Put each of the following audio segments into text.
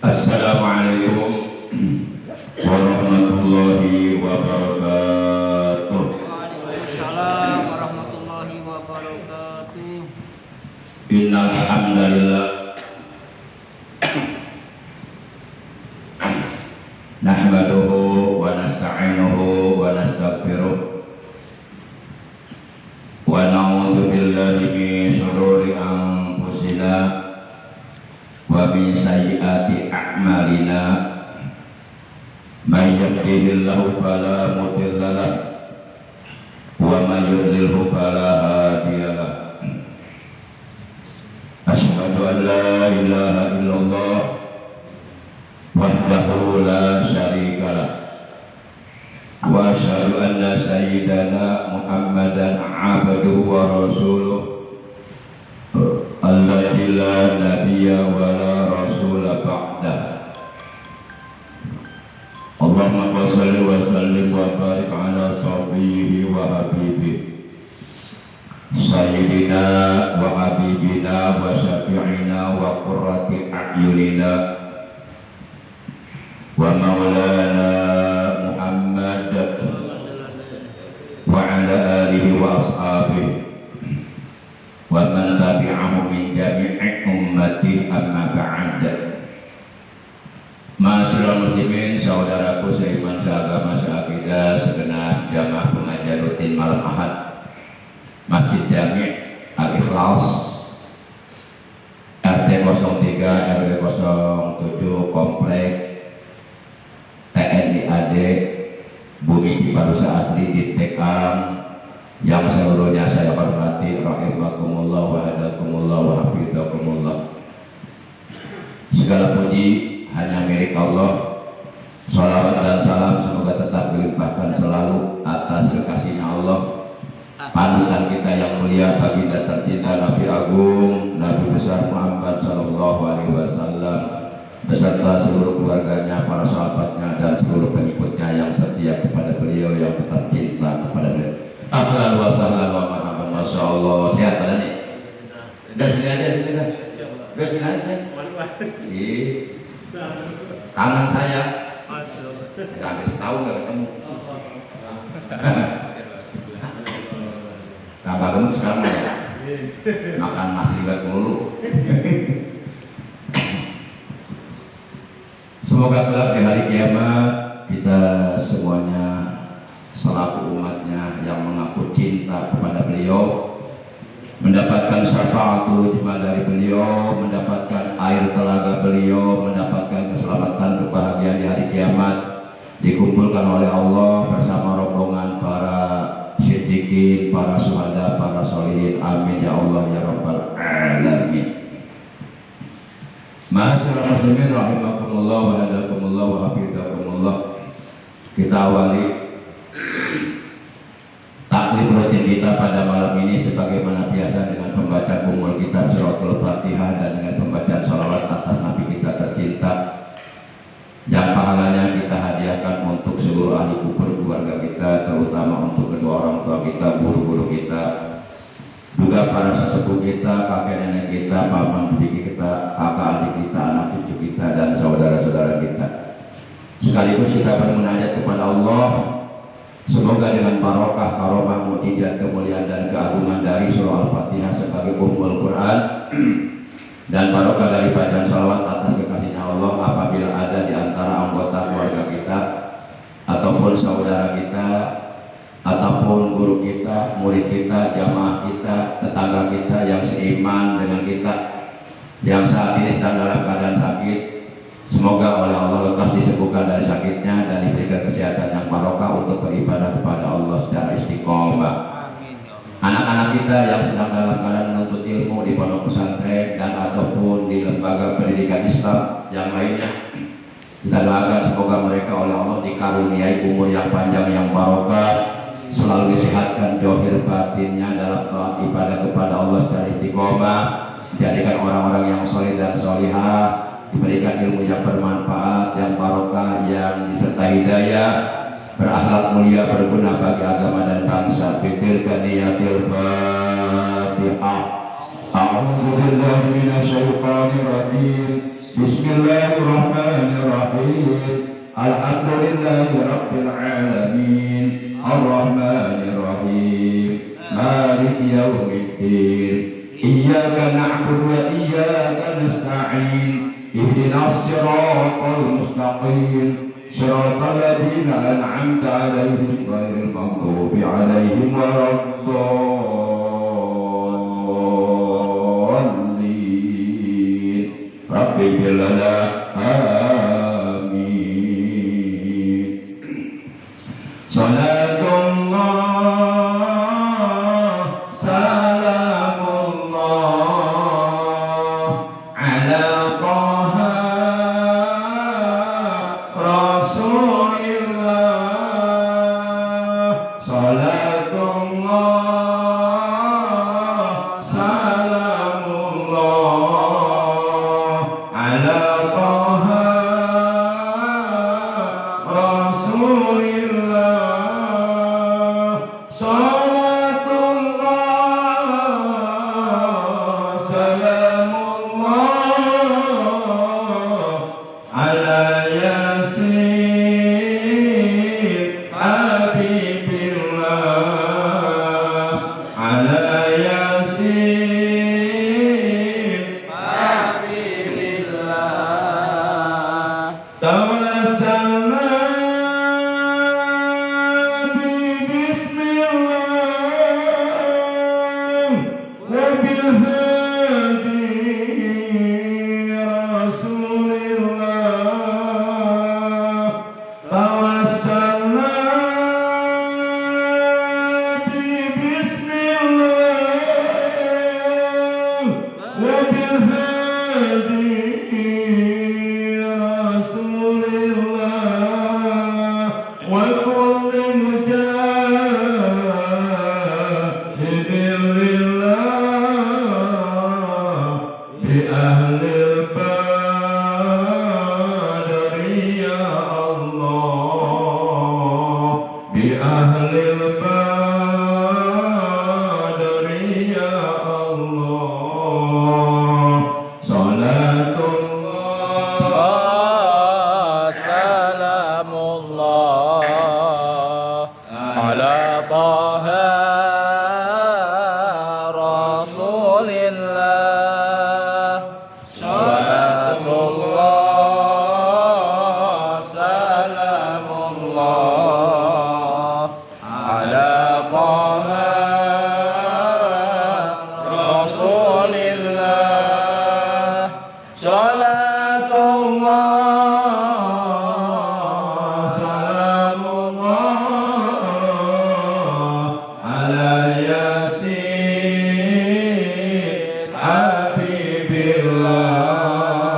Assalamualaikum warahmatullahi wabarakatuh. Waalaikumsalam warahmatullahi wabarakatuh. Innal hamdalillah nahmaduhu wa nasta'inuhu wa nastaghfiruh wa na'udzu billahi min shururi anfusina wa min sayyiati a'malina. May yahdihillahu fala mudilla lahu wa may yudlilhu fala hadiya lahu. Asyhadu an la ilaha illallah wahdahu la syarika lah wa asyhadu anna sayyidana Muhammadan abduhu wa rasuluh alladzi la nabiyya wa la rasula ba'dah. Allahumma shalli wa sallim wa barik ala sahbihi wa habibihi sayyidina wa habibina wa syafi'ina wa qurrati a'yunina wa maulana Muhammad wa ala alihi wa ashabihi wa man tabi'ahu min jami'i ummati amma ba'd. Ma'asyiral muslimin, saudaraku seiman seagama seakidah segenap jamaah pengajian rutin malam Ahad Masjid Jami' Al-Ikhlas RT 03 RW 07 Komplek TNI AD Bumi Ciparusa Asri di Tekam, yang seluruhnya saya hormati, rahimakumullah wa hadakumullah wa hafizakumullah. Segala puji hanya milik Allah. Salawat dan salam semoga tetap dilimpahkan selalu atas kekasihnya Allah, panutan kita yang mulia, baginda tercinta Nabi Agung, Nabi besar Muhammad sallallahu alaihi wasallam, beserta seluruh keluarganya, para sahabatnya, dan seluruh pengikutnya yang setia kepada beliau, yang tetap cinta kepada beliau. Ahlan wa sahlan wa marhaban. Masya Allah. Sehat pada nih? Udah sini aja, sini dah. Udah sini aja. Tangan saya nggak habis tahu nggak ketemu. Tambah gemuk sekarang ya. Makan nasi liwet mulu. Semoga kelak di hari kiamat kita semuanya selaku umatnya yang mengaku cinta kepada beliau mendapatkan syafaatul ijma dari beliau, mendapatkan air telaga beliau, mendapatkan keselamatan kebahagiaan di hari kiamat, dikumpulkan oleh Allah bersama rombongan para siddiqin, para syuhada, para sholihin. Amin ya Allah ya rabbal alamin. Ma'asyiral muslimin rahimakumullah wa hadakumullah wa hafizakumullah. Kita awali taklim rutin kita pada malam ini sebagaimana biasa dengan pembacaan umul kitab suratul Fatihah dan dengan pembacaan sholawat atas Nabi kita tercinta, yang pahalanya kita hadiahkan untuk seluruh ahli kubur keluarga kita, terutama untuk kedua orang tua kita, guru-guru kita, juga para sesepuh kita, kakek nenek kita, paman bibi kita, kakak adik kita, anak cucu kita, dan saudara-saudara kita. Sekaligus kita bermunajat kepada Allah, semoga dengan barokah, karomah, mukjizat, kemuliaan dan keagungan dari surah Al-Fatihah sebagai ummul Quran dan barokah dari bacaan salawat atas kekasihnya Allah, apabila ada di antara anggota keluarga kita ataupun saudara kita ataupun guru kita, murid kita, jamaah kita, tetangga kita yang seiman dengan kita yang saat ini sedang dalam keadaan sakit, semoga oleh Allah lekas disembuhkan dari sakitnya dan diberikan kesehatan yang barokah untuk beribadah kepada Allah secara istiqomah. Anak-anak kita yang sedang dalam keadaan menuntut ilmu di pondok pesantren dan ataupun di lembaga pendidikan Islam yang lainnya, kita doakan semoga mereka oleh Allah dikaruniai umur yang panjang yang barokah, selalu disehatkan zahir batinnya dalam taat ibadah kepada Allah secara istiqomah, dijadikan orang-orang yang soleh dan solihah, diberikan ilmu yang bermanfaat, yang barokah, yang disertai hidayah, berakhlak mulia, berguna bagi agama dan bangsa. Bitil kaniyatil Fatihah. أعوذ بالله من الشيطان الرجيم بسم الله الرحمن الرحيم الحمد لله رب العالمين الرحمن الرحيم مالك يوم الدين إياك نعبد وإياك نستعين اهدنا الصراط المستقيم صراط الذين أنعمت عليهم غير المغضوب عليهم ولا الضالين رب اغفر لنا آمين صلاة الله سلام الله على طه رسول الله صلاة الله سلام الله على طه رسول الله صلاة الله سلام الله على ياسين حبيب الله على ياسين حبيب الله توسلنا بسم الله وبالهادي رسول الله توسلنا بسم الله وبالهادي رسول الله وكل مجاهد لله بأهل البدر يا الله بأهل البدر يا الله صلاة الله سلام الله على طه رسول الله صلاة الله سلام الله على طه رسول الله صلاة الله سلام الله على ياسين حبيب الله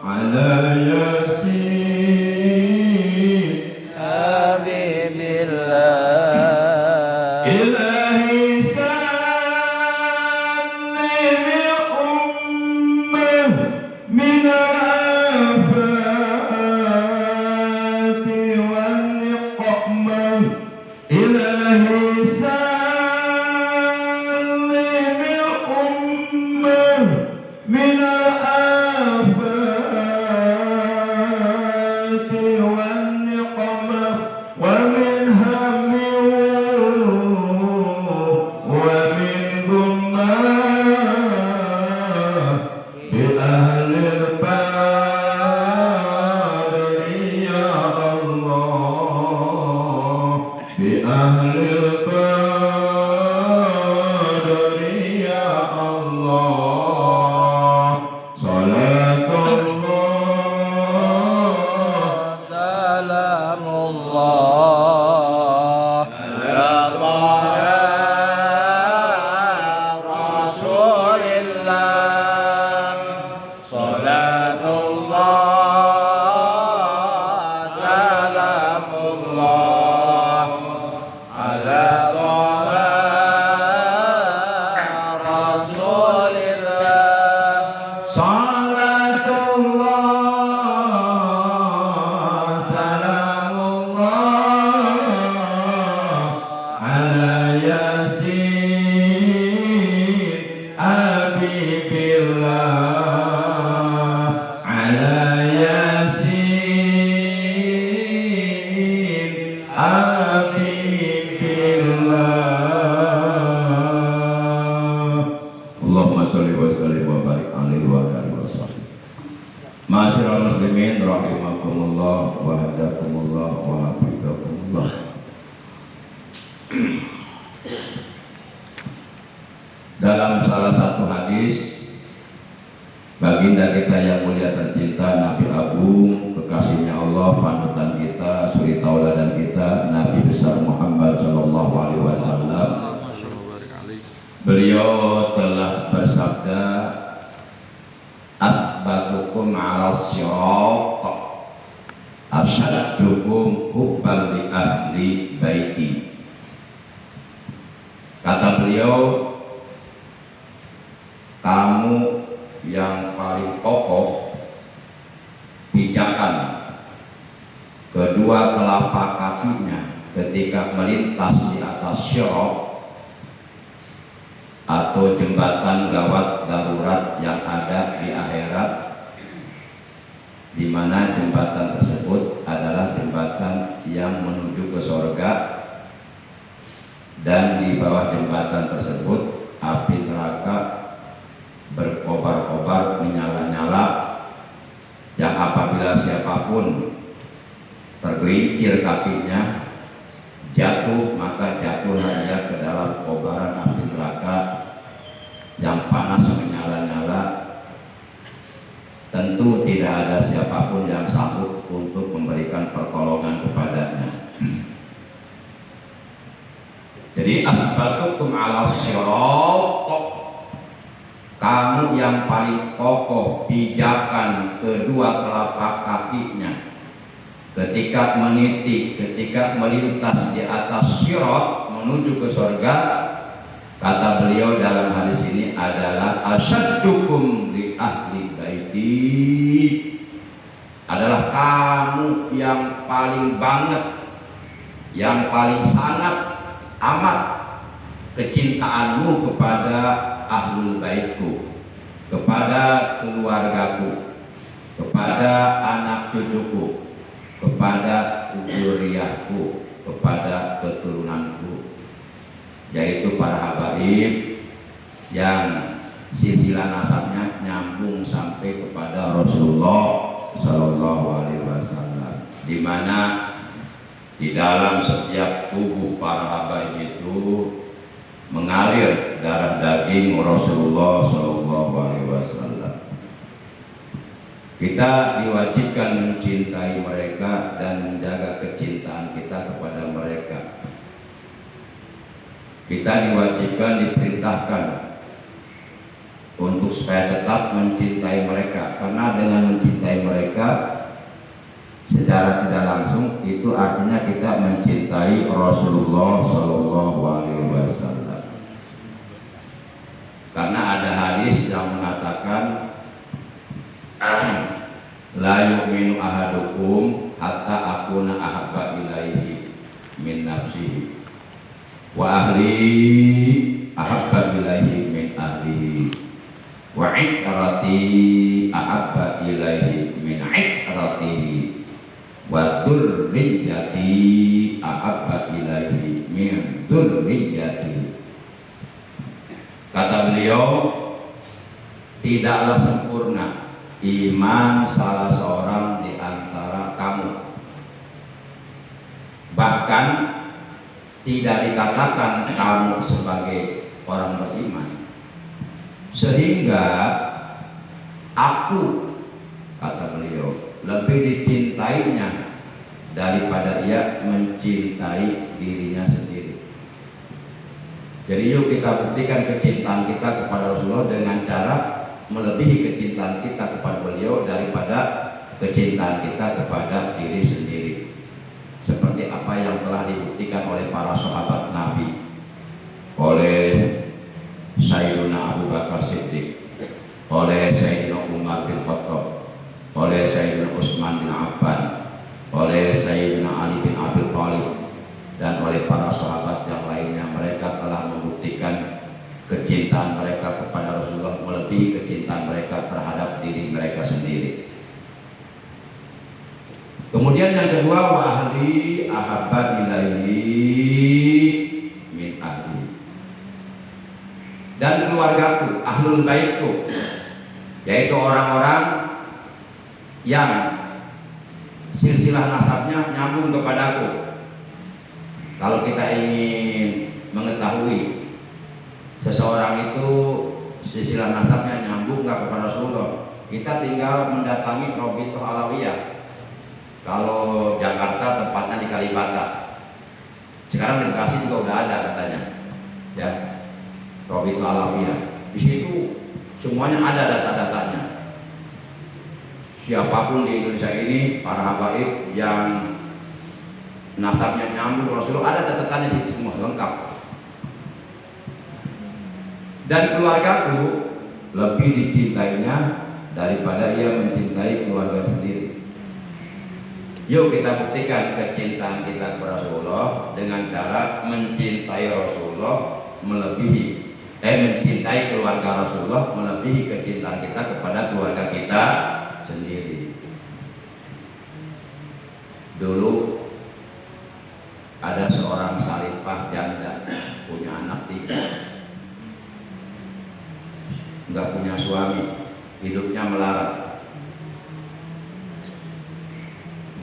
على ياسين حبيب الله إلهي سلم الأمة من آفات Ma'asyiral muslimin rahimakumullah wa hadakumullah wa hafizakumullah. Dalam salah satu hadis, baginda kita yang mulia tercinta, Nabi Agung, kekasihnya Allah, panutan kita, suri tauladan kita, Nabi besar Muhammad sallallahu alaihi wasallam. Beliau telah bersabda, "Atsbatukum 'ala sirat, asyaddukum hubban li ahli baiti." Kata beliau, kamu yang paling kokoh pijakan kedua telapak kakinya ketika melintas di atas sirat atau jembatan gawat darurat yang ada di akhirat, di mana jembatan tersebut adalah jembatan yang menuju ke surga, dan di bawah jembatan tersebut api neraka berkobar-kobar, menyala-nyala, yang apabila siapapun tergelincir kakinya, jatuh, maka jatuhlah ia ke dalam kobaran api neraka yang panas menyala-nyala. Tentu tidak ada siapapun yang sanggup untuk memberikan pertolongan kepadanya. Jadi asbatukum 'ala sirat, kamu yang paling kokoh pijakan kedua telapak kakinya ketika meniti, ketika melintas di atas sirat menuju ke surga. Kata beliau dalam hadis ini adalah asyaddukum li ahli baiti, adalah kamu yang paling banget, yang paling sangat amat kecintaanmu kepada ahlul baitku, kepada keluargaku, kepada anak cucuku, kepada dzurriyyahku, kepada keturunanku, yaitu para habaib yang silsilah nasabnya nyambung sampai kepada Rasulullah Sallallahu Alaihi Wasallam, di mana di dalam setiap tubuh para habaib itu mengalir darah daging Rasulullah Sallallahu Alaihi Wasallam. Kita diwajibkan mencintai mereka dan menjaga kecintaan kita kepada mereka. Kita diwajibkan, diperintahkan untuk supaya tetap mencintai mereka, karena dengan mencintai mereka secara tidak langsung itu artinya kita mencintai Rasulullah Sallallahu Alaihi Wasallam. Karena ada hadis yang mengatakan, la yu'minu ahadukum hatta akuna ahabba ilaihi min nafsihi wa ahli ahabba ilaihi min ahlihi wa ikrati ahabba ilaihi min ikratihi wa dzurriyyati ahabba ilaihi min dzurriyyatihi. Kata beliau, tidaklah sempurna iman salah seorang di antara kamu, bahkan tidak dikatakan kamu sebagai orang beriman, sehingga aku, kata beliau, lebih dicintainya daripada ia mencintai dirinya sendiri. Jadi yuk kita buktikan kecintaan kita kepada Rasulullah dengan cara melebihi kecintaan kita kepada beliau daripada kecintaan kita kepada diri sendiri, seperti apa yang telah dibuktikan oleh para sahabat Nabi, oleh Sayyidina Abu Bakar Siddiq, oleh Sayyidina Umar bin Khattab, oleh Sayyidina Utsman bin Affan, oleh Sayyidina Ali bin Abi Thalib, dan oleh para sahabat yang lainnya. Mereka telah membuktikan kecintaan mereka kepada Rasulullah melebihi kecintaan mereka terhadap diri mereka sendiri. Kemudian yang kedua, wa ahli ahabba ilaihi min ahli, dan keluargaku, ahlul baitku, yaitu orang-orang yang silsilah nasabnya nyambung kepadaku. Kalau kita ingin mengetahui seseorang itu silsilah nasabnya nyambung nggak kepada Rasulullah, kita tinggal mendatangi Robitoh Alawiyah. Kalau Jakarta tepatnya di Kalibata. Sekarang di Bekasi juga udah ada katanya, ya, Robitoh Alawiyah. Di situ semuanya ada data-datanya. Siapapun di Indonesia ini, para habaib yang nasabnya nyambung Rasulullah, ada catatannya di situ semua lengkap. Dan keluargaku lebih dicintainya daripada ia mencintai keluarga sendiri. Yuk kita buktikan kecintaan kita kepada Rasulullah dengan cara mencintai Rasulullah mencintai keluarga Rasulullah melebihi kecintaan kita kepada keluarga kita sendiri. Dulu ada seorang saripah janda punya anak 3, nggak punya suami, hidupnya melarat.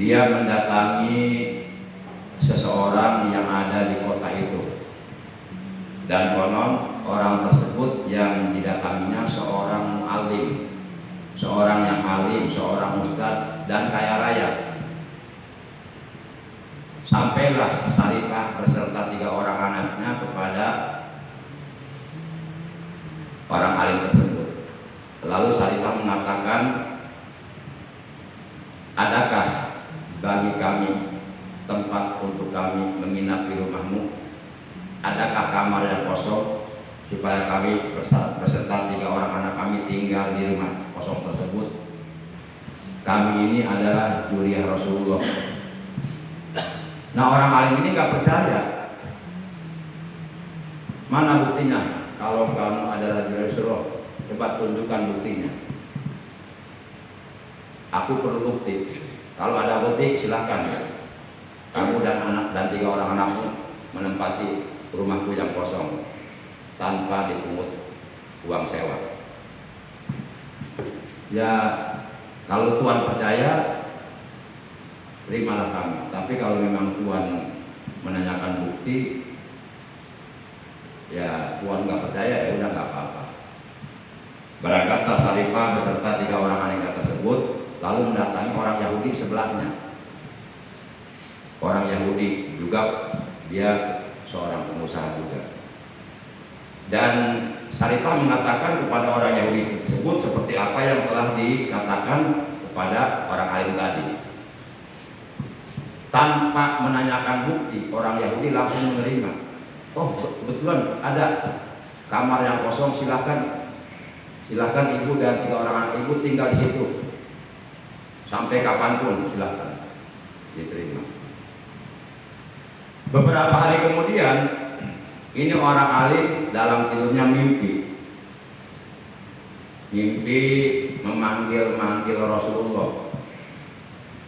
Dia mendatangi seseorang yang ada di kota itu, dan konon orang tersebut yang didatanginya seorang alim, seorang yang alim, seorang ustadz dan kaya raya. Sampailah Saripah beserta 3 orang anaknya kepada orang alim tersebut. Lalu Saripah mengatakan, adakah bagi kami tempat untuk kami menginap di rumahmu? Adakah kamar yang kosong supaya kami beserta 3 orang anak kami tinggal di rumah kosong tersebut? Kami ini adalah juriyah Rasulullah. Nah, orang alim ini nggak percaya. Mana buktinya? Kalau kamu adalah juriyah Rasulullah, coba tunjukkan buktinya. Aku perlu bukti. Kalau ada bukti silakan. Kamu dan 3 orang anakmu menempati rumahku yang kosong tanpa dipungut uang sewa. Ya, kalau Tuhan percaya, terimalah kami. Tapi kalau memang Tuhan menanyakan bukti, ya Tuhan nggak percaya, ya udah nggak apa-apa. Berangkatlah Saripah beserta 3 orang anak tersebut, lalu mendatangi orang Yahudi sebelahnya. Orang Yahudi juga, dia seorang pengusaha juga. Dan Saripah mengatakan kepada orang Yahudi tersebut seperti apa yang telah dikatakan kepada orang alim tadi. Tanpa menanyakan bukti, orang Yahudi langsung menerima. Oh, kebetulan ada kamar yang kosong, silakan ibu dan 3 orang anak ibu tinggal di situ. Sampai kapanpun silakan, diterima. Beberapa hari kemudian, ini orang alim dalam tidurnya mimpi memanggil Rasulullah.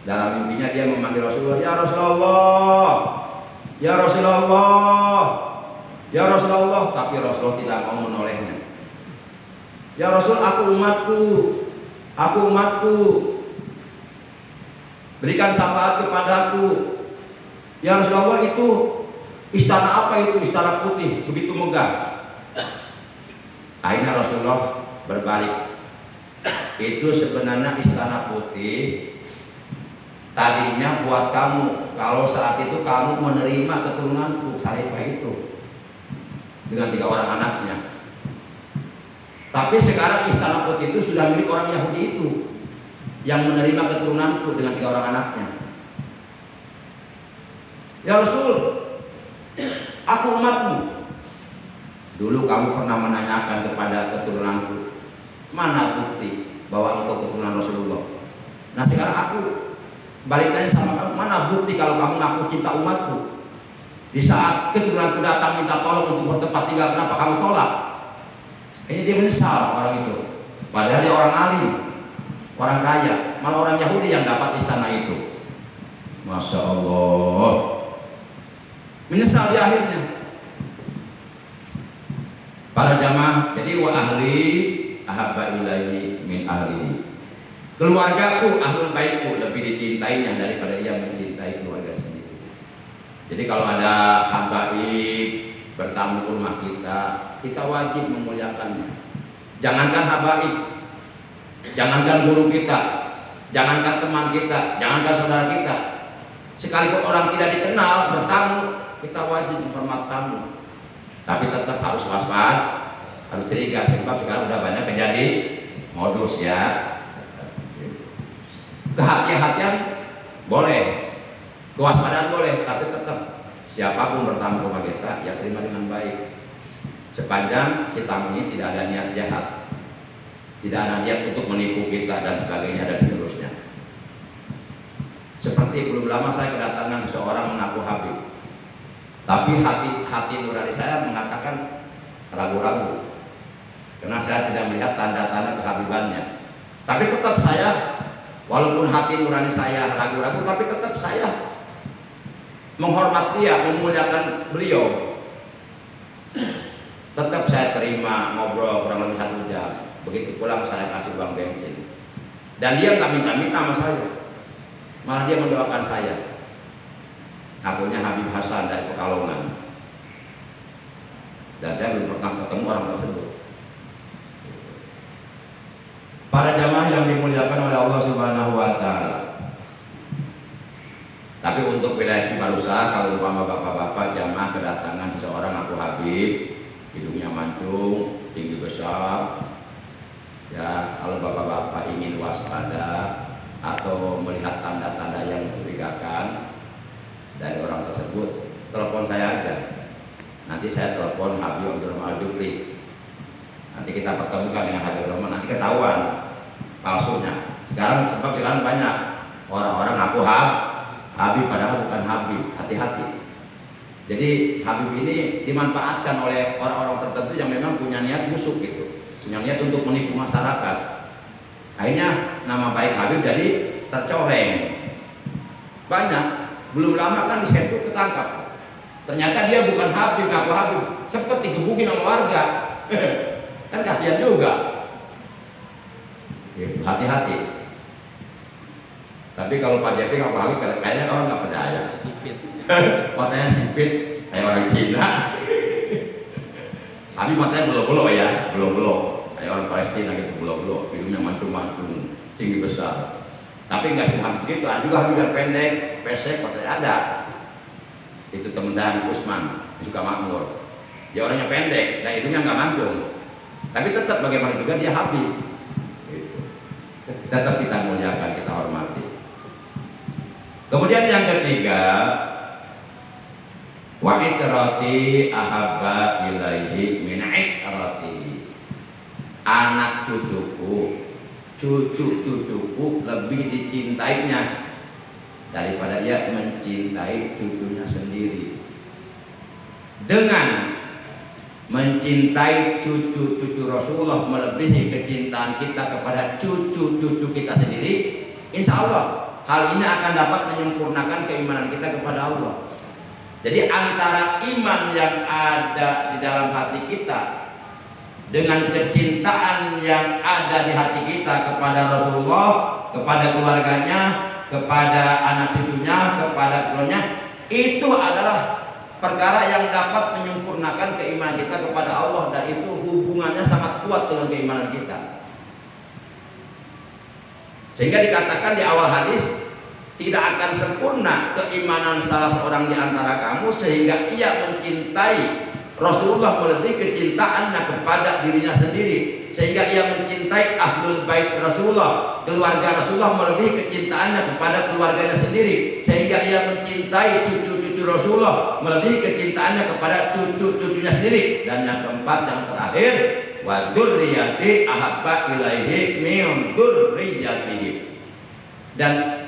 Dalam mimpinya dia memanggil Rasulullah, ya Rasulullah, ya Rasulullah, ya Rasulullah. Tapi Rasulullah tidak mau menolehnya. Ya Rasul, aku umatku, berikan syafaat kepadaku. Ya Rasulullah, itu istana apa itu? Istana putih, begitu megah. Akhirnya Rasulullah berbalik. Itu sebenarnya istana putih tadinya buat kamu, kalau saat itu kamu menerima keturunanku, Saripah itu, dengan 3 orang anaknya. Tapi sekarang istana putih itu sudah milik orang Yahudi itu, yang menerima keturunanku dengan 3 orang anaknya. Ya Rasul, aku umatmu. Dulu kamu pernah menanyakan kepada keturunanku, mana bukti bahwa engkau keturunan Rasulullah? Nah sekarang aku balik nanya sama kamu, mana bukti kalau kamu ngaku cinta umatku? Di saat keturunanku datang minta tolong untuk bertempat tinggal, kenapa kamu tolak? Ini dia menyesal orang itu. Padahal dia orang alim, orang kaya, malah orang Yahudi yang dapat istana itu. Masya Allah, menyesal di akhirnya. Para jamaah, jadi wa ahli ahabba ilaihi min ahlihi. keluargaku, ahlul baitku lebih dicintainya daripada ia mencintai keluarga sendiri. Jadi kalau ada habaib bertamu ke rumah kita, kita wajib memuliakannya. Jangankan habaib, jangankan guru kita, jangankan teman kita, jangankan saudara kita, sekalipun orang tidak dikenal bertamu, kita wajib menghormat tamu. Tapi tetap harus waspada, harus curiga, sebab sekarang udah banyak terjadi modus ya. Kehati-hatian boleh, kewaspadaan boleh, tapi tetap siapapun bertamu ke rumah kita, ya terima dengan baik. Sepanjang si tamu ini tidak ada niat jahat, tidak ada niat untuk menipu kita dan sebagainya dan seterusnya. Seperti belum lama saya kedatangan seorang mengaku habib, tapi hati nurani saya mengatakan ragu-ragu, karena saya tidak melihat tanda-tanda kehabibannya. Tapi tetap saya, walaupun hati nurani saya ragu-ragu, tapi tetap saya menghormati dia, memuliakan beliau. Tetap saya terima ngobrol kurang lebih 1 jam. Begitu pulang saya kasih uang bensin. Dan dia nggak minta-minta sama saya, malah dia mendoakan saya. Akunya Habib Hasan dari Pekalongan. Dan saya belum pernah ketemu orang tersebut. Para jamaah yang dimuliakan oleh Allah Subhanahu wa Ta'ala. Tapi untuk wilayah Cibarusah, kalau umpama bapak-bapak jamaah kedatangan seseorang aku Habib, hidungnya mancung, tinggi besar, ya kalau bapak-bapak ingin waspada atau melihat tanda-tanda yang mencurigakan dari orang tersebut, telepon saya aja. Nanti saya telepon Habib Abdul Rahman Al-Jufri. Nanti kita pertemukan dengan Habib Rahman, nanti ketahuan palsunya. Sekarang banyak orang-orang ngaku Habib padahal bukan Habib. Hati-hati. Jadi Habib ini dimanfaatkan oleh orang-orang tertentu yang memang punya niat busuk gitu, punya niat untuk menipu masyarakat. Akhirnya nama baik Habib jadi tercoreng. Banyak. Belum lama kan di Setu ketangkap. Ternyata dia bukan Habib, ngaku Habib. Cepet digebukin sama warga. Kan kasihan juga. Hati-hati. Tapi kalau Pak Jepri ngaku Habib, kayaknya orang nggak percaya. Matanya sipit kayak orang Cina. Habib matanya belo-belo ya, belo-belo kayak orang Palestina gitu, belo-belo, hidungnya mancung-mancung, tinggi besar. Tapi nggak semua begitu, ada juga Habib yang pendek, pesek, matanya ada. Itu teman saya Usman, suka makmur. Dia orangnya pendek dan hidungnya nggak mancung. Tapi tetap bagaimana juga dia Habib. Gitu. Tetap kita muliakan, kita hormati. Kemudian yang ketiga, wa ikrati ahabba ilaihi min ikrati. Anak cucuku, cucu-cucuku lebih dicintainya daripada ia mencintai cucunya sendiri. Dengan mencintai cucu-cucu Rasulullah melebihi kecintaan kita kepada cucu-cucu kita sendiri, insya Allah hal ini akan dapat menyempurnakan keimanan kita kepada Allah. Jadi antara iman yang ada di dalam hati kita dengan kecintaan yang ada di hati kita kepada Rasulullah, kepada keluarganya, kepada anak cucunya, kepada keluarganya, itu adalah perkara yang dapat menyempurnakan keimanan kita kepada Allah, dan itu hubungannya sangat kuat dengan keimanan kita. Sehingga dikatakan di awal hadis, tidak akan sempurna keimanan salah seorang di antara kamu sehingga ia mencintai Rasulullah melebihi kecintaannya kepada dirinya sendiri, sehingga ia mencintai ahlul bait Rasulullah, keluarga Rasulullah melebihi kecintaannya kepada keluarganya sendiri, sehingga ia mencintai cucu-cucu Rasulullah melebihi kecintaannya kepada cucu-cucunya sendiri. Dan yang keempat, yang terakhir, wa dzurriyyati ahabba ilaihi min dzurriyyatihi, dan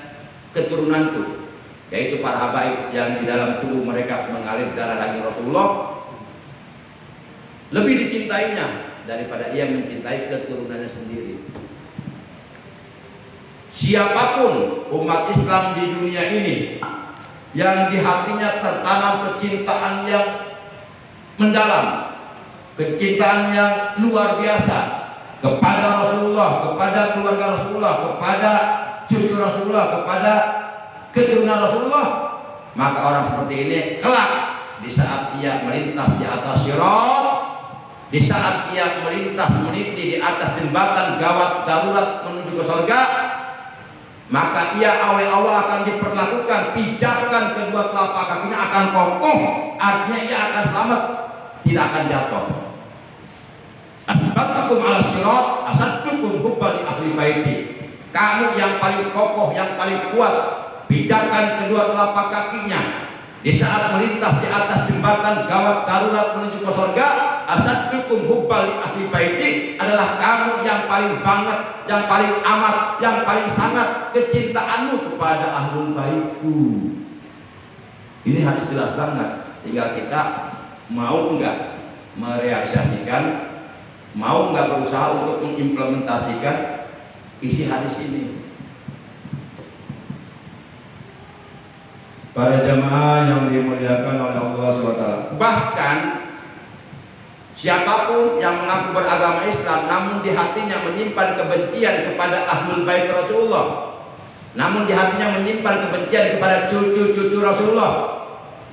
keturunanku, yaitu para habaib yang di dalam tubuh mereka mengalir darah daging Rasulullah, lebih dicintainya daripada ia mencintai keturunannya sendiri. Siapapun umat Islam di dunia ini yang di hatinya tertanam kecintaan yang mendalam, kecintaan yang luar biasa kepada Rasulullah, kepada keluarga Rasulullah, kepada cucu Rasulullah, kepada keturunan Rasulullah, maka orang seperti ini kelak di saat ia melintas di atas sirat, di saat ia melintas meniti di atas jembatan gawat darurat menuju ke surga, maka ia oleh Allah akan diperlakukan pijakan kedua telapak kakinya akan kokoh, artinya ia akan selamat, tidak akan jatuh. Asbatukum ala sirat asadtukum hubba li ahli baiti. Kamu yang paling kokoh, yang paling kuat pijakan kedua telapak kakinya di saat melintas di atas jembatan gawat darurat menuju ke surga. Asadtukum hubba li ahli baiti adalah kamu yang paling banget, yang paling amat, yang paling sangat kecintaanmu kepada ahlul baitku. Ini harus jelas banget. Tinggal kita mau enggak merealisasikan, mau enggak berusaha untuk mengimplementasikan isi hadis ini. Para jamaah yang dimuliakan oleh Allah SWT. Bahkan siapapun yang mengaku beragama Islam namun di hatinya menyimpan kebencian kepada ahlul bait Rasulullah, namun di hatinya menyimpan kebencian kepada cucu-cucu Rasulullah,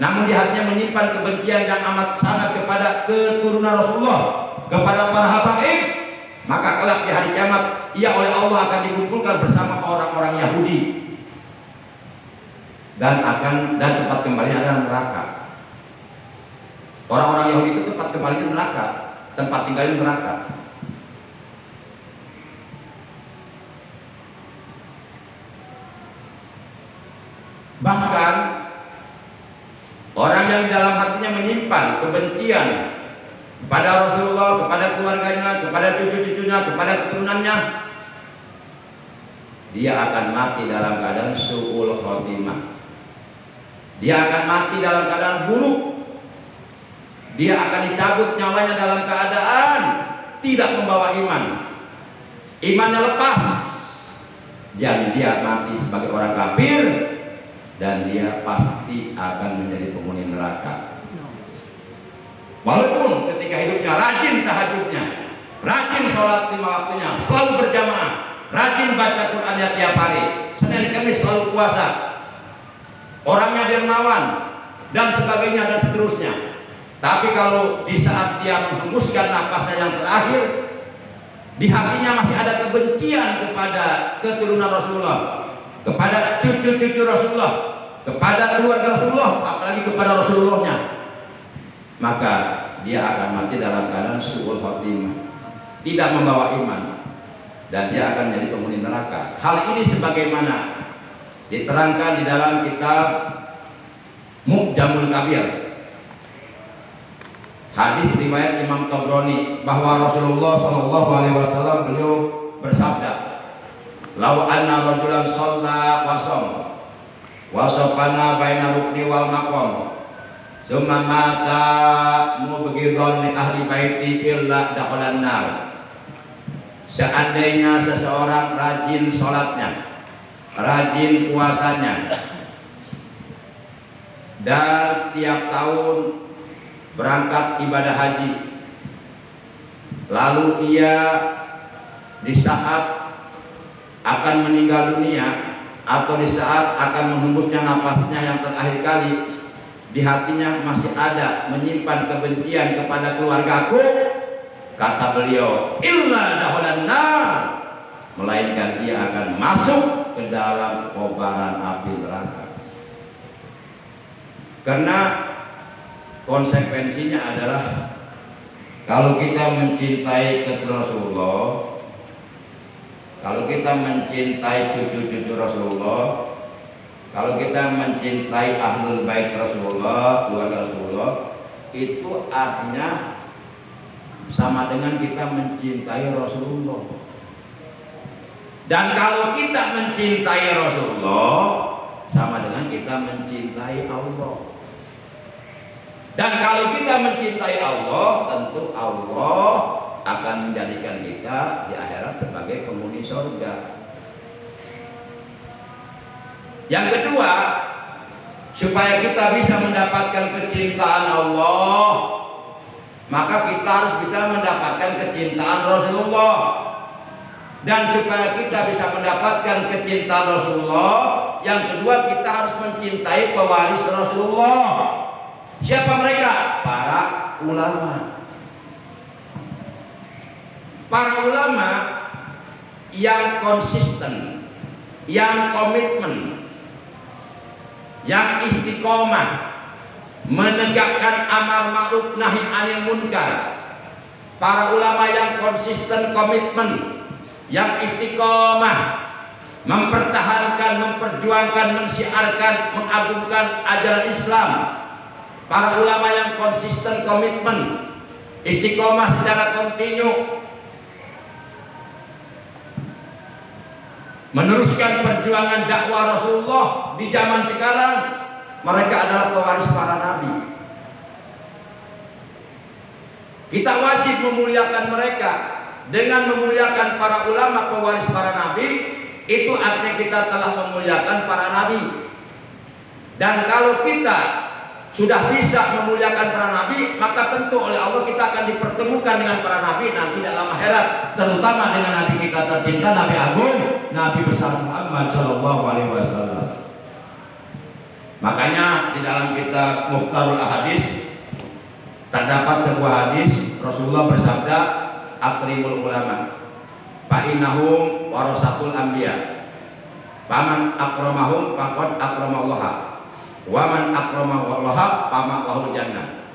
namun di hatinya menyimpan kebencian yang amat sangat kepada keturunan Rasulullah, kepada para habaib, maka kelak di hari kiamat ia oleh Allah akan dikumpulkan bersama orang-orang Yahudi dan tempat kembali adalah neraka. Orang-orang Yahudi itu tempat kembali neraka, tempat tinggal neraka. Bahkan orang yang di dalam hatinya menyimpan kebencian kepada Rasulullah, kepada keluarganya, kepada cucu-cucunya, kepada keturunannya, dia akan mati dalam keadaan su'ul khotimah. Dia akan mati dalam keadaan buruk. Dia akan dicabut nyawanya dalam keadaan tidak membawa iman. Imannya lepas. Dan dia mati sebagai orang kafir. Dan dia pasti akan menjadi penghuni neraka. Walaupun ketika hidupnya rajin tahajudnya, rajin sholat 5 waktunya, selalu berjamaah, rajin baca Quran tiap hari, Senin Kamis selalu puasa, orangnya dermawan dan sebagainya dan seterusnya. Tapi kalau di saat dia menghembuskan nafasnya yang terakhir, di hatinya masih ada kebencian kepada keturunan Rasulullah, kepada cucu-cucu Rasulullah, kepada keluarga Rasulullah, apalagi kepada Rasulullahnya, maka dia akan mati dalam keadaan su'ul khotimah, tidak membawa iman, dan dia akan menjadi penghuni neraka. Hal ini sebagaimana diterangkan di dalam kitab Mu'jamul Kabir, hadis riwayat Imam Tabrani, bahwa Rasulullah SAW beliau bersabda, "Lau anna rajulan shalla wa shoma wa sofana baina rukni wal maqam summa mata mubghidhan li ahli baiti illa dakhalan nar." Seandainya seseorang rajin sholatnya, rajin puasanya, dan tiap tahun berangkat ibadah haji, lalu ia di saat akan meninggal dunia atau di saat akan menghembusnya nafasnya yang terakhir kali, di hatinya masih ada menyimpan kebencian kepada keluargaku, kata beliau, illa dakhalan nar, melainkan dia akan masuk ke dalam kobaran api neraka. Karena konsekuensinya adalah kalau kita mencintai keturunan Rasulullah, kalau kita mencintai cucu-cucu Rasulullah, kalau kita mencintai ahlul bait Rasulullah, keluarga Rasulullah, itu artinya sama dengan kita mencintai Rasulullah. Dan kalau kita mencintai Rasulullah, sama dengan kita mencintai Allah. Dan kalau kita mencintai Allah, tentu Allah akan menjadikan kita di akhirat sebagai penghuni surga. Yang kedua, supaya kita bisa mendapatkan kecintaan Allah, maka kita harus bisa mendapatkan kecintaan Rasulullah. Dan supaya kita bisa mendapatkan kecintaan Rasulullah, yang kedua kita harus mencintai pewaris Rasulullah. Siapa mereka? Para ulama. Para ulama yang konsisten, yang komitmen, yang istiqomah, menegakkan amar ma'ruf nahi anil munkar. Para ulama yang konsisten, komitmen, yang istiqomah, mempertahankan, memperjuangkan, mensiarkan, mengagungkan ajaran Islam. Para ulama yang konsisten, komitmen, istiqomah secara kontinu, meneruskan perjuangan dakwah Rasulullah di zaman sekarang. Mereka adalah pewaris para nabi. Kita wajib memuliakan mereka. Dengan memuliakan para ulama pewaris para nabi, itu artinya kita telah memuliakan para nabi. Dan kalau kita sudah bisa memuliakan para nabi, maka tentu oleh Allah kita akan dipertemukan dengan para nabi nanti dalam akhirat, terutama dengan nabi kita tercinta, Nabi Agung, Nabi besar Muhammad Shallallahu Alaihi Wasallam. Makanya di dalam kitab Mukhtarul Ahadits terdapat sebuah hadis Rasulullah bersabda, akrimul ulama fa innahum warasatul anbiya faman akramahum faqad akramallaha wa man akramallaha famaqahul jannah.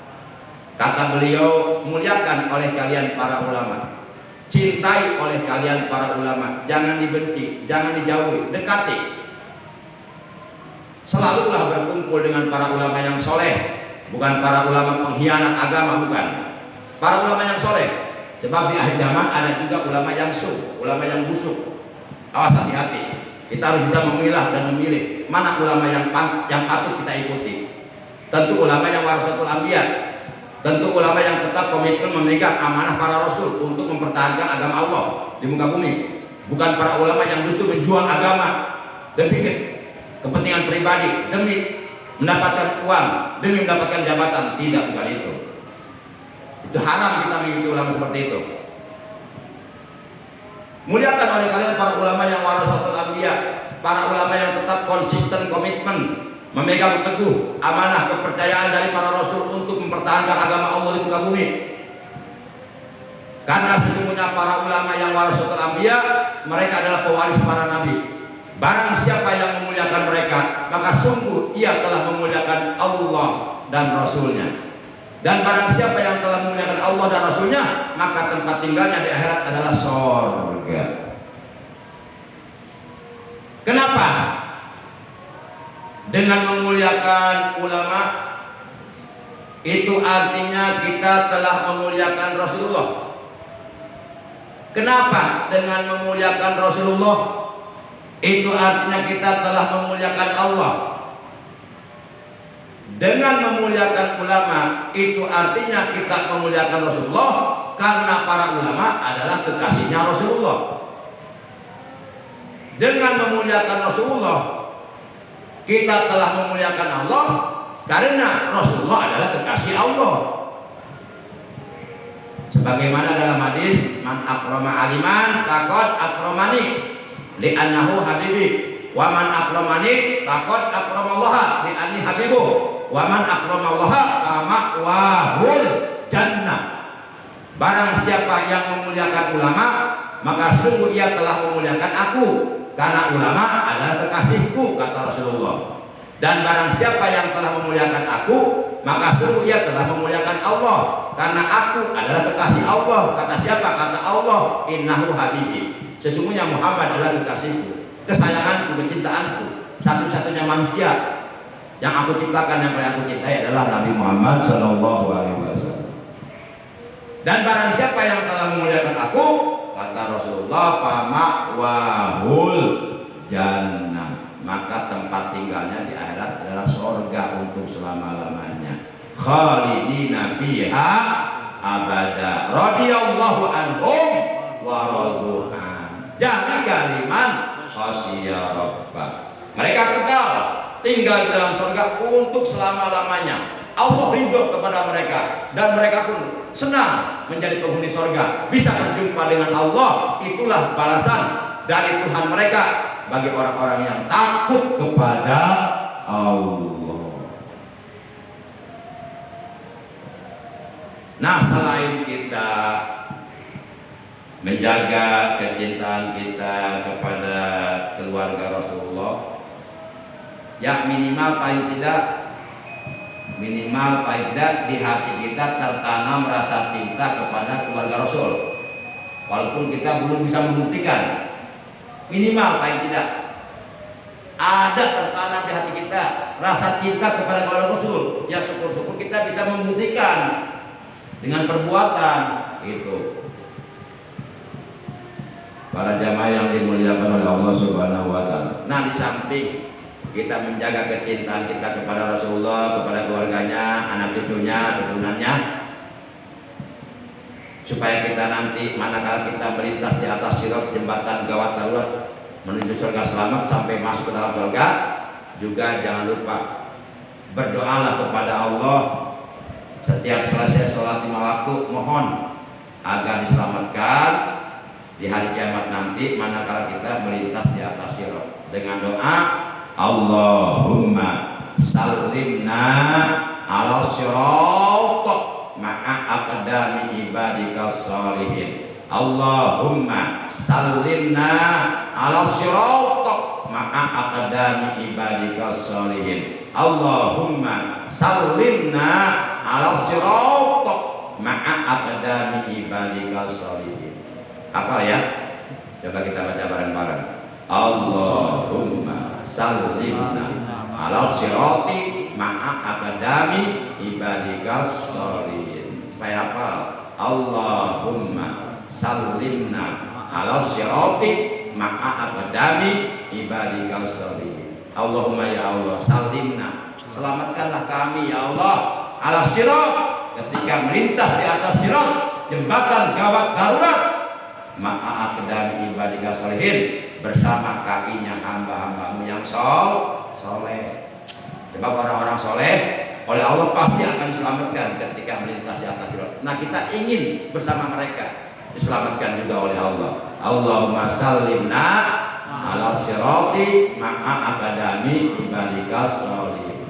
Kata beliau, muliakan oleh kalian para ulama, cintai oleh kalian para ulama, jangan dibenci, jangan dijauhi, dekati. Selalulah berkumpul dengan para ulama yang soleh, bukan para ulama pengkhianat agama, bukan. Para ulama yang soleh. Sebab di akhir zaman ada juga ulama yang ulama yang busuk. Awas, hati-hati. Kita harus bisa memilah dan memilih mana ulama yang patut kita ikuti. Tentu ulama yang warasatul anbiya, tentu ulama yang tetap komitmen memegang amanah para rasul untuk mempertahankan agama Allah di muka bumi. Bukan para ulama yang justru menjual agama demi kepentingan pribadi, demi mendapatkan uang, demi mendapatkan jabatan. Tidak, bukan itu. Itu haram kita mengikuti ulama seperti itu. Muliakan oleh kalian para ulama yang warasatul anbiya, para ulama yang tetap konsisten, komitmen, memegang teguh amanah kepercayaan dari para rasul untuk mempertahankan agama Allah di muka bumi. Karena sesungguhnya para ulama yang warasatul anbiya, mereka adalah pewaris para nabi. Barang siapa yang memuliakan mereka, maka sungguh ia telah memuliakan Allah dan Rasulnya. Dan barang siapa yang telah memuliakan Allah dan Rasulnya, maka tempat tinggalnya di akhirat adalah surga. Kenapa? Dengan memuliakan ulama, itu artinya kita telah memuliakan Rasulullah. Kenapa? Dengan memuliakan Rasulullah, itu artinya kita telah memuliakan Allah. Dengan memuliakan ulama, itu artinya kita memuliakan Rasulullah, karena para ulama adalah kekasihnya Rasulullah. Dengan memuliakan Rasulullah, kita telah memuliakan Allah, karena Rasulullah adalah kekasih Allah. Sebagaimana dalam hadis, man akrama aliman faqad akramani li'annahu habibi, wa man akramani faqad akramallaha li'anni habibu, wa man akramallaha fama'wahul jannah. Barang siapa yang memuliakan ulama, maka sungguh ia telah memuliakan aku, karena ulama adalah kekasihku, kata Rasulullah. Dan barang siapa yang telah memuliakan aku, maka sungguh ia telah memuliakan Allah, karena aku adalah kekasih Allah. Kata siapa? Kata Allah, innahu habibi, sesungguhnya Muhammad adalah kekasihku, kesayanganku, kecintaanku. Satu-satunya manusia yang aku ciptakan, yang paling aku cintai adalah Nabi Muhammad Shallallahu Alaihi Wasallam. Dan barang siapa yang telah memuliakan aku, kata Rasulullah, fama'wahul jannah, maka tempat tinggalnya di akhirat adalah surga untuk selama-lamanya. Khalidina fiha abada, radhiyallahu anhum wa radu'an. Jadi kaliman khasya rabbah, mereka kekal tinggal di dalam surga untuk selama-lamanya. Allah ridho kepada mereka, dan mereka pun senang menjadi penghuni surga, bisa berjumpa dengan Allah. Itulah balasan dari Tuhan mereka bagi orang-orang yang takut kepada Allah. Nah, selain kita menjaga kecintaan kita kepada keluarga Rasulullah, ya minimal paling tidak di hati kita tertanam rasa cinta kepada keluarga Rasul. Walaupun kita belum bisa membuktikan, minimal paling tidak ada tertanam di hati kita rasa cinta kepada keluarga Rasul. Ya syukur-syukur kita bisa membuktikan dengan perbuatan itu. Para jamaah yang dimuliakan oleh Allah Subhanahu wa taala. Nah, di samping kita menjaga kecintaan kita kepada Rasulullah, kepada keluarganya, anak cucunya, keturunannya, supaya kita nanti manakala kita melintas di atas sirat, jembatan gawat darurat menuju surga selamat sampai masuk ke dalam surga, juga jangan lupa berdoalah kepada Allah setiap selesai sholat 5 waktu, mohon agar diselamatkan di hari kiamat nanti manakala kita melintas di atas sirat dengan doa Allahumma sallimna ala sirat ma'a aqdami ibadika sholihin. Allahumma sallimna ala sirat ma'a aqdami ibadika sholihin. Allahumma sallimna ala sirat ma'a aqdami ibadika sholihin. Apa ya? Coba kita baca bareng-bareng. Allahumma sallimna ala sirati ma'a aqdami ibadika sholihin. Supaya apa? Allahumma sallimna ala sirati ma'a aqdami ibadika sholihin. Allahumma ya Allah, sallimna, selamatkanlah kami ya Allah, ala sirat, ketika melintas di atas sirat, jembatan gawat darurat, ma'a aqdami ibadika sholihin, bersama kakinya hamba-hambamu yang soleh. Sebab orang-orang soleh oleh Allah pasti akan diselamatkan ketika melintas di atas sirat. Nah, kita ingin bersama mereka diselamatkan juga oleh Allah. Allahumma sallimna ala sirati ma'a aqdami ibadika sholihin.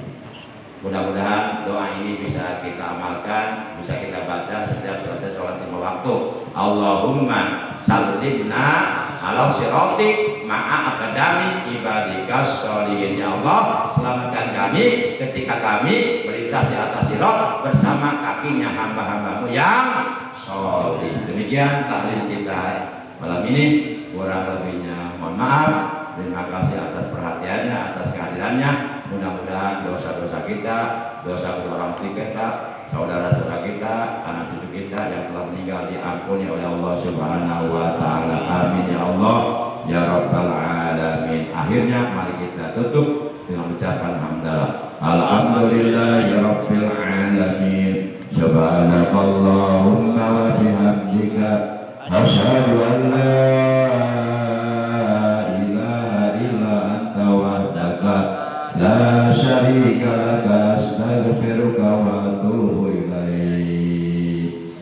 Mudah-mudahan doa ini bisa kita amalkan, bisa kita baca setiap selesai sholat 5 waktu. Allahumma sallimna ala sirati ma'a aqdami ibadika sholihin. Ya Allah, selamatkan kami ketika kami melintas di atas sirat bersama kakinya hamba-hambamu yang sholih. Demikian tahlil kita malam ini, kurang lebihnya mohon maaf. Terima kasih atas perhatiannya, atas kehadirannya. Mudah-mudahan dosa-dosa kita, dosa kedua orang tua kita, saudara-saudara kita, anak cucu kita yang telah meninggal diampuni oleh Allah Subhanahu wa taala. Amin ya Allah ya rabbal alamin. Akhirnya mari kita tutup dengan ucapan hamdalah. Alhamdulillahi rabbil alamin. Subhanakallahumma wa bihamdika asyhadu an la la syarika laka astaghfiruka wa atubu ilaik.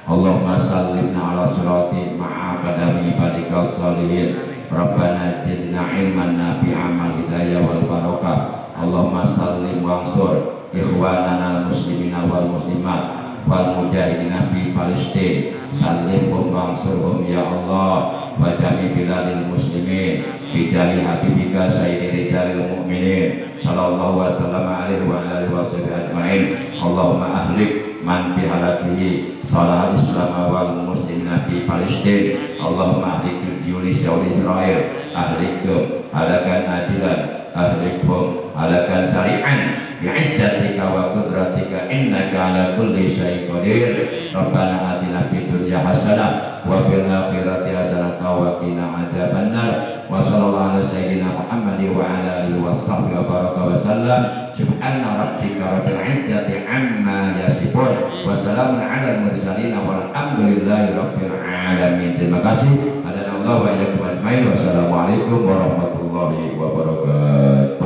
Allahumma sallimna ala sirati ma'a qadami ibadika sholihin. Rabbana zidna ilman nafi'an wal hidayah wal barakah. Allahumma sallim wansur ikhwanana muslimina wal muslimat wal mujahidina fi Palestin. Sallimhum wansurhum ya Allah wa jami biladil muslimin bijahi habibika sayyidi rijalil mu'minin sallallahu wa sallam alaihi wa alihi wa sahbihi ajma'in. Allahumma ahlik man fi halatihi salah islam wal muslimina fi Palestin. Allahumma ahlik julis yaul Israel, ahlikum halakan adilan, ahlikum halakan sari'an bi'izzatika wa qudratika innaka ala kulli syai'in qadir. Rabbana atina fid dunya hasanah wa fil akhirati hasanah wa qina adzabannar. Wa sallallahu ala sayyidina Muhammad wa ala alihi wa sahbihi wa baraka wa sallam. Subhana rabbika rabbil izzati amma yasifun wa salamun ala al-mursalin walhamdulillahi rabbil alamin. Terima kasih. Ada Allah wa iyyakum ajmain. Wassalamualaikum warahmatullahi wabarakatuh.